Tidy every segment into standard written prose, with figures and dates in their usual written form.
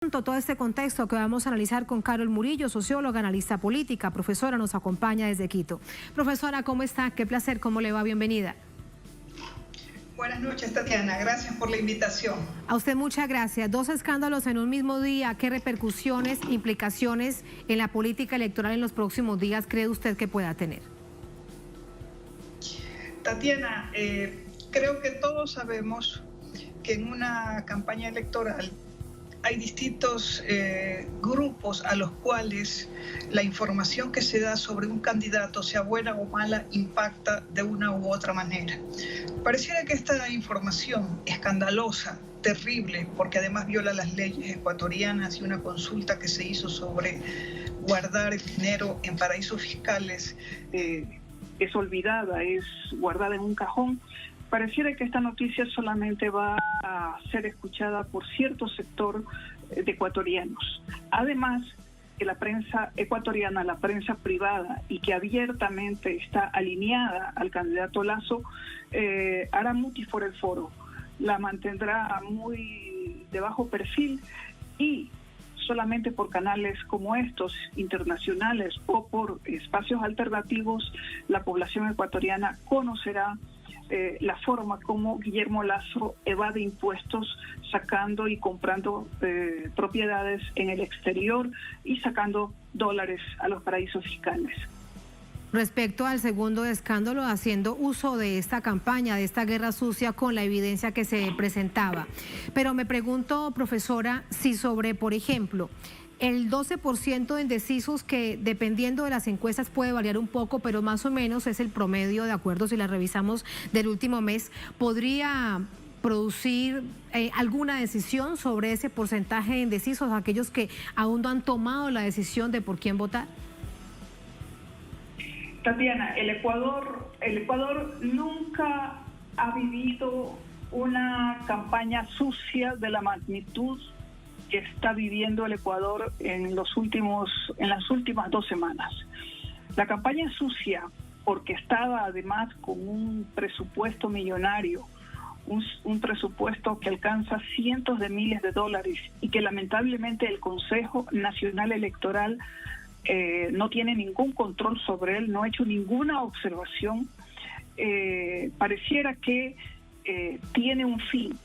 Todo este contexto que vamos a analizar con Carol Murillo, socióloga, analista política, profesora, nos acompaña desde Quito. Profesora, ¿cómo está? Qué placer, ¿cómo le va? Bienvenida. Buenas noches, Tatiana. Gracias por la invitación. A usted muchas gracias. 2 escándalos en un mismo día. ¿Qué repercusiones, implicaciones en la política electoral en los próximos días cree usted que pueda tener? Tatiana, creo que todos sabemos que en una campaña electoral hay distintos grupos a los cuales la información que se da sobre un candidato, sea buena o mala, impacta de una u otra manera. Pareciera que esta información escandalosa, terrible, porque además viola las leyes ecuatorianas y una consulta que se hizo sobre guardar el dinero en paraísos fiscales, es olvidada, es guardada en un cajón. Pareciera que esta noticia solamente va a ser escuchada por cierto sector de ecuatorianos. Además, que la prensa ecuatoriana, la prensa privada y que abiertamente está alineada al candidato Lasso, hará mutis por el foro, la mantendrá muy de bajo perfil y solamente por canales como estos, internacionales o por espacios alternativos, la población ecuatoriana conocerá la forma como Guillermo Lasso evade impuestos sacando y comprando propiedades en el exterior y sacando dólares a los paraísos fiscales. Respecto al segundo escándalo, haciendo uso de esta campaña, de esta guerra sucia con la evidencia que se presentaba. Pero me pregunto, profesora, si sobre, por ejemplo, el 12% de indecisos, que dependiendo de las encuestas puede variar un poco, pero más o menos es el promedio, de acuerdo, si la revisamos del último mes, podría producir alguna decisión sobre ese porcentaje de indecisos, aquellos que aún no han tomado la decisión de por quién votar. Tatiana, el Ecuador nunca ha vivido una campaña sucia de la magnitud que está viviendo el Ecuador en las últimas 2 semanas. La campaña sucia, orquestada además con un presupuesto millonario, un presupuesto que alcanza cientos de miles de dólares y que lamentablemente el Consejo Nacional Electoral no tiene ningún control sobre él, no ha hecho ninguna observación, pareciera que tiene un fin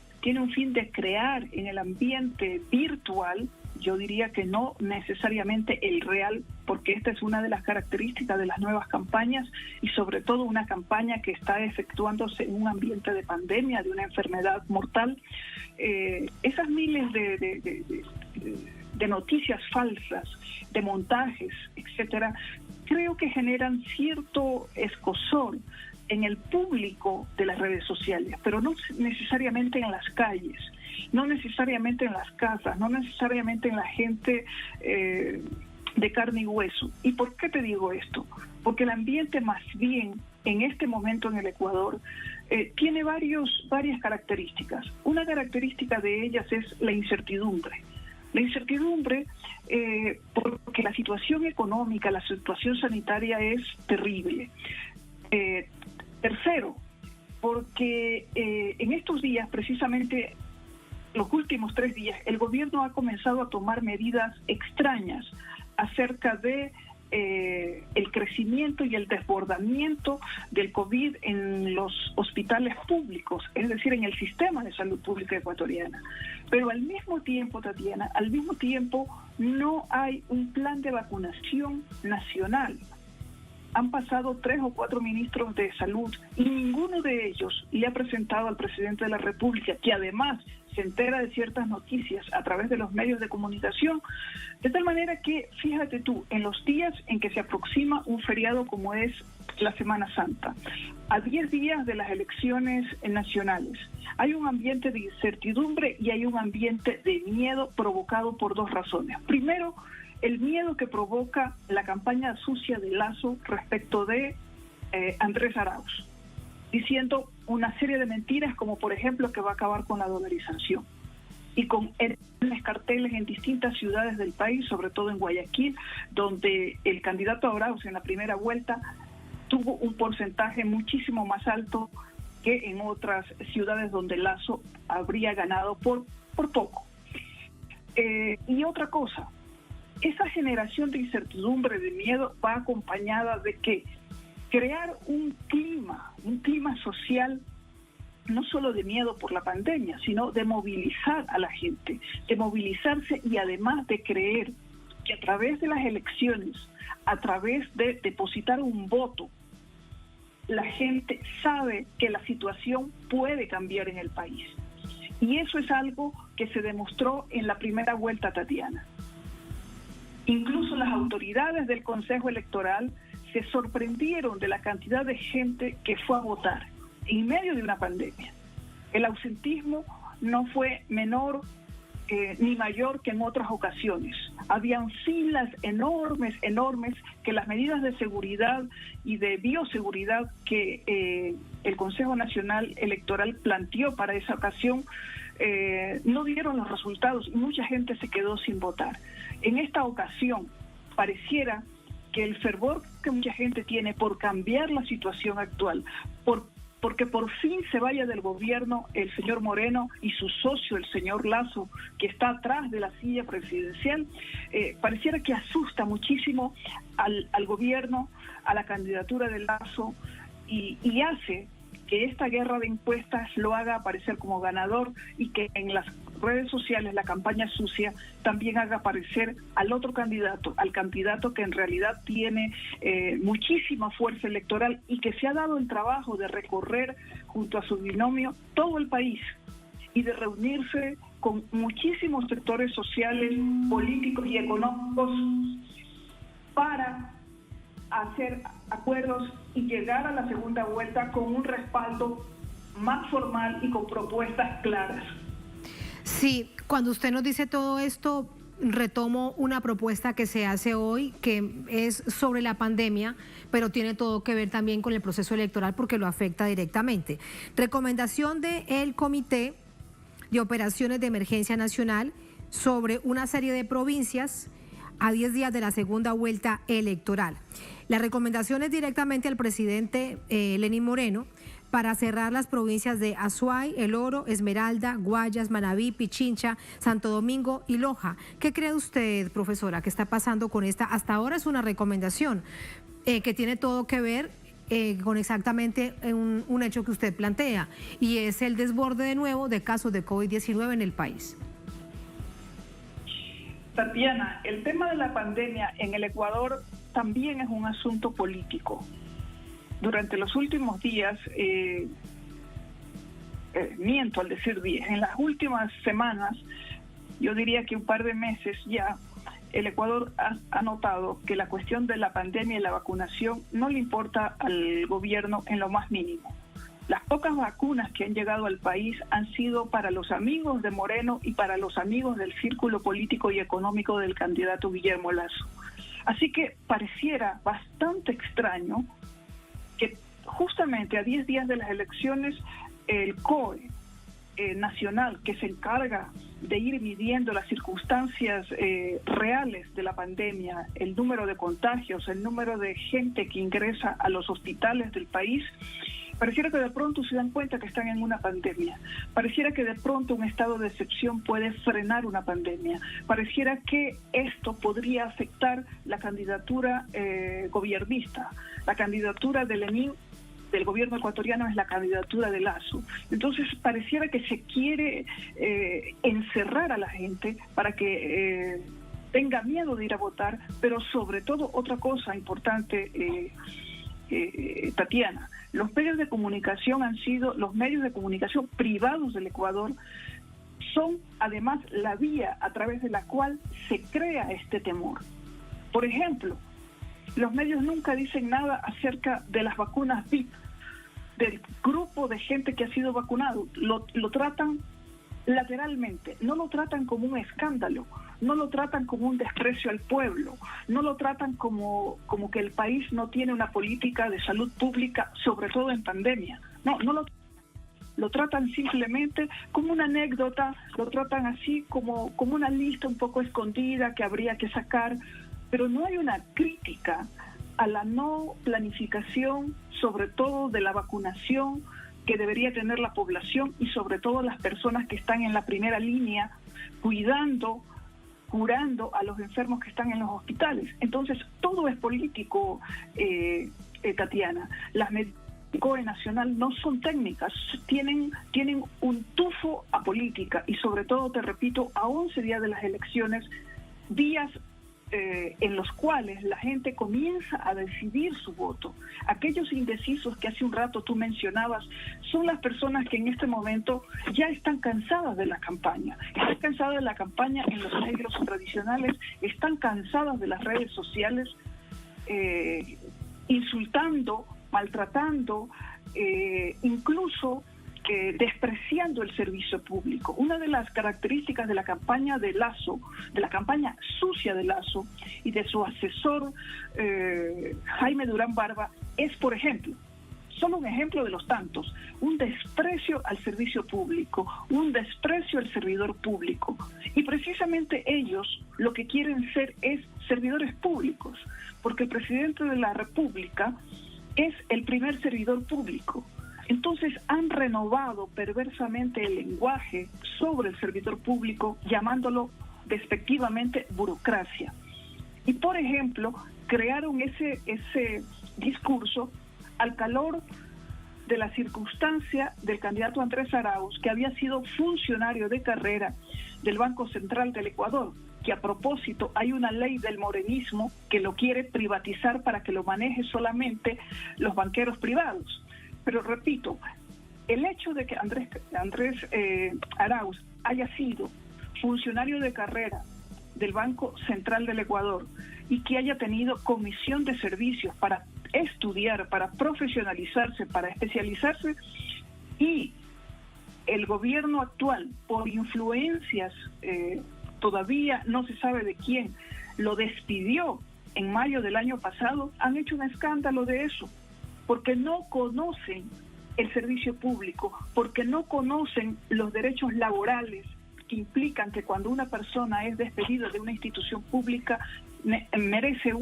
de crear en el ambiente virtual, yo diría que no necesariamente el real, porque esta es una de las características de las nuevas campañas y sobre todo una campaña que está efectuándose en un ambiente de pandemia, de una enfermedad mortal. Esas miles de noticias falsas, de montajes, etcétera, creo que generan cierto escozor en el público de las redes sociales, pero no necesariamente en las calles, no necesariamente en las casas, no necesariamente en la gente de carne y hueso. ¿Y por qué te digo esto? Porque el ambiente más bien en este momento en el Ecuador tiene varias características. Una característica de ellas es la incertidumbre. La incertidumbre porque la situación económica, la situación sanitaria es terrible. Tercero, porque en estos días, precisamente los últimos 3 días, el gobierno ha comenzado a tomar medidas extrañas acerca de el crecimiento y el desbordamiento del COVID en los hospitales públicos, es decir, en el sistema de salud pública ecuatoriana. Pero al mismo tiempo, Tatiana, no hay un plan de vacunación nacional. Han pasado 3 o 4 ministros de salud y ninguno de ellos le ha presentado al presidente de la República, que además se entera de ciertas noticias a través de los medios de comunicación, de tal manera que, fíjate tú, en los días en que se aproxima un feriado como es la Semana Santa, a 10 días de las elecciones nacionales, hay un ambiente de incertidumbre y hay un ambiente de miedo provocado por 2 razones. Primero, el miedo que provoca la campaña sucia de Lasso respecto de Andrés Arauz, diciendo una serie de mentiras como por ejemplo que va a acabar con la dolarización y con enormes carteles en distintas ciudades del país, sobre todo en Guayaquil, donde el candidato Arauz en la primera vuelta tuvo un porcentaje muchísimo más alto que en otras ciudades donde Lasso habría ganado por poco. Y otra cosa, esa generación de incertidumbre, de miedo, va acompañada de que crear un clima social, no solo de miedo por la pandemia, sino de movilizar a la gente, de movilizarse y además de creer que a través de las elecciones, a través de depositar un voto, la gente sabe que la situación puede cambiar en el país. Y eso es algo que se demostró en la primera vuelta, Tatiana. Incluso las autoridades del Consejo Electoral se sorprendieron de la cantidad de gente que fue a votar en medio de una pandemia. El ausentismo no fue menor ni mayor que en otras ocasiones. Habían filas enormes que las medidas de seguridad y de bioseguridad que el Consejo Nacional Electoral planteó para esa ocasión no dieron los resultados y mucha gente se quedó sin votar. En esta ocasión pareciera que el fervor que mucha gente tiene por cambiar la situación actual, porque por fin se vaya del gobierno el señor Moreno y su socio, el señor Lasso, que está atrás de la silla presidencial, pareciera que asusta muchísimo al gobierno, a la candidatura de Lasso, y hace que esta guerra de encuestas lo haga aparecer como ganador y que en las redes sociales la campaña sucia también haga aparecer al otro candidato, al candidato que en realidad tiene muchísima fuerza electoral y que se ha dado el trabajo de recorrer junto a su binomio todo el país y de reunirse con muchísimos sectores sociales, políticos y económicos para hacer acuerdos y llegar a la segunda vuelta con un respaldo más formal y con propuestas claras. Sí, cuando usted nos dice todo esto, retomo una propuesta que se hace hoy, que es sobre la pandemia, pero tiene todo que ver también con el proceso electoral porque lo afecta directamente. Recomendación del Comité de Operaciones de Emergencia Nacional sobre una serie de provincias a 10 días de la segunda vuelta electoral. La recomendación es directamente al presidente Lenín Moreno para cerrar las provincias de Azuay, El Oro, Esmeralda, Guayas, Manabí, Pichincha, Santo Domingo y Loja. ¿Qué cree usted, profesora, que está pasando con esta? Hasta ahora es una recomendación que tiene todo que ver con exactamente un hecho que usted plantea, y es el desborde de nuevo de casos de COVID-19 en el país. Tatiana, el tema de la pandemia en el Ecuador también es un asunto político. Durante los últimos días, miento al decir días, en las últimas semanas, yo diría que un par de meses ya, el Ecuador ha notado que la cuestión de la pandemia y la vacunación no le importa al gobierno en lo más mínimo. Las pocas vacunas que han llegado al país han sido para los amigos de Moreno y para los amigos del círculo político y económico del candidato Guillermo Lasso. Así que pareciera bastante extraño que justamente a 10 días de las elecciones el COE nacional, que se encarga de ir midiendo las circunstancias reales de la pandemia, el número de contagios, el número de gente que ingresa a los hospitales del país, pareciera que de pronto se dan cuenta que están en una pandemia. Pareciera que de pronto un estado de excepción puede frenar una pandemia. Pareciera que esto podría afectar la candidatura gobiernista. La candidatura de Lenín, del gobierno ecuatoriano, es la candidatura de Lasso. Entonces pareciera que se quiere encerrar a la gente para que tenga miedo de ir a votar, pero sobre todo otra cosa importante, Tatiana, los medios de comunicación los medios de comunicación privados del Ecuador son además la vía a través de la cual se crea este temor. Por ejemplo, los medios nunca dicen nada acerca de las vacunas VIP, del grupo de gente que ha sido vacunado. Lo tratan lateralmente, no lo tratan como un escándalo, no lo tratan como un desprecio al pueblo, no lo tratan como que el país no tiene una política de salud pública, sobre todo en pandemia. No lo tratan simplemente como una anécdota, lo tratan así como una lista un poco escondida que habría que sacar, pero no hay una crítica a la no planificación, sobre todo de la vacunación que debería tener la población y sobre todo las personas que están en la primera línea cuidando curando a los enfermos que están en los hospitales. Entonces, todo es político, Tatiana. Las medidas del COE nacional no son técnicas, tienen un tufo a política y sobre todo, te repito, a 11 días de las elecciones, días en los cuales la gente comienza a decidir su voto. Aquellos indecisos que hace un rato tú mencionabas son las personas que en este momento ya están cansadas de la campaña. Están cansadas de la campaña en los medios tradicionales, están cansadas de las redes sociales, insultando, maltratando, incluso despreciando el servicio público. Una de las características de la campaña de Lasso, de la campaña sucia de Lasso y de su asesor Jaime Durán Barba es, por ejemplo, solo un ejemplo de los tantos, un desprecio al servicio público, un desprecio al servidor público. Y precisamente ellos lo que quieren ser es servidores públicos, porque el presidente de la República es el primer servidor público. Entonces han renovado perversamente el lenguaje sobre el servidor público, llamándolo despectivamente burocracia. Y por ejemplo, crearon ese discurso al calor de la circunstancia del candidato Andrés Arauz, que había sido funcionario de carrera del Banco Central del Ecuador, que a propósito hay una ley del morenismo que lo quiere privatizar para que lo maneje solamente los banqueros privados. Pero repito, el hecho de que Andrés Arauz haya sido funcionario de carrera del Banco Central del Ecuador y que haya tenido comisión de servicios para estudiar, para profesionalizarse, para especializarse, y el gobierno actual, por influencias, todavía no se sabe de quién, lo despidió en mayo del año pasado, han hecho un escándalo de eso, porque no conocen el servicio público, porque no conocen los derechos laborales que implican que cuando una persona es despedida de una institución pública merece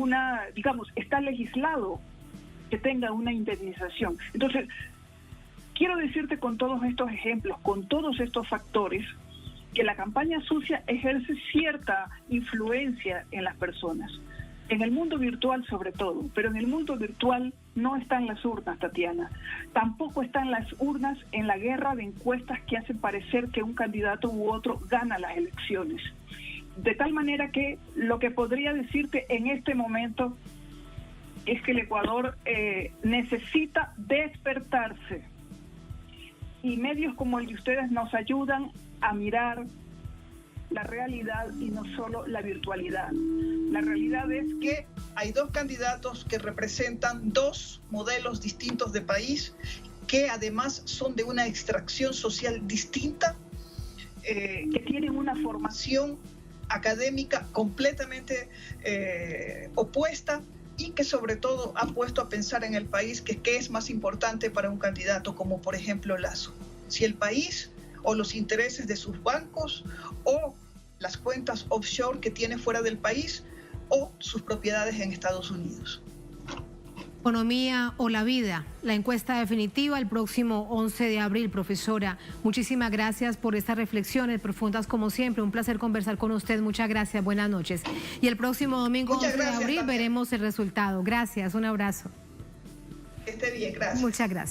está legislado que tenga una indemnización. Entonces, quiero decirte con todos estos ejemplos, con todos estos factores, que la campaña sucia ejerce cierta influencia en las personas. En el mundo virtual sobre todo, pero en el mundo virtual no están las urnas, Tatiana. Tampoco están las urnas en la guerra de encuestas que hacen parecer que un candidato u otro gana las elecciones. De tal manera que lo que podría decirte en este momento es que el Ecuador necesita despertarse. Y medios como el de ustedes nos ayudan a mirar la realidad y no solo la virtualidad. La realidad es que hay dos candidatos que representan dos modelos distintos de país, que además son de una extracción social distinta, que tienen una formación académica completamente opuesta, y que sobre todo ha puesto a pensar en el país que qué es más importante para un candidato como por ejemplo Lasso, si el país o los intereses de sus bancos o las cuentas offshore que tiene fuera del país o sus propiedades en Estados Unidos. Economía o la vida, la encuesta definitiva el próximo 11 de abril, profesora. Muchísimas gracias por estas reflexiones profundas como siempre. Un placer conversar con usted. Muchas gracias. Buenas noches. Y el próximo domingo 11 de abril veremos el resultado. Gracias. Un abrazo. Que esté bien. Gracias. Muchas gracias.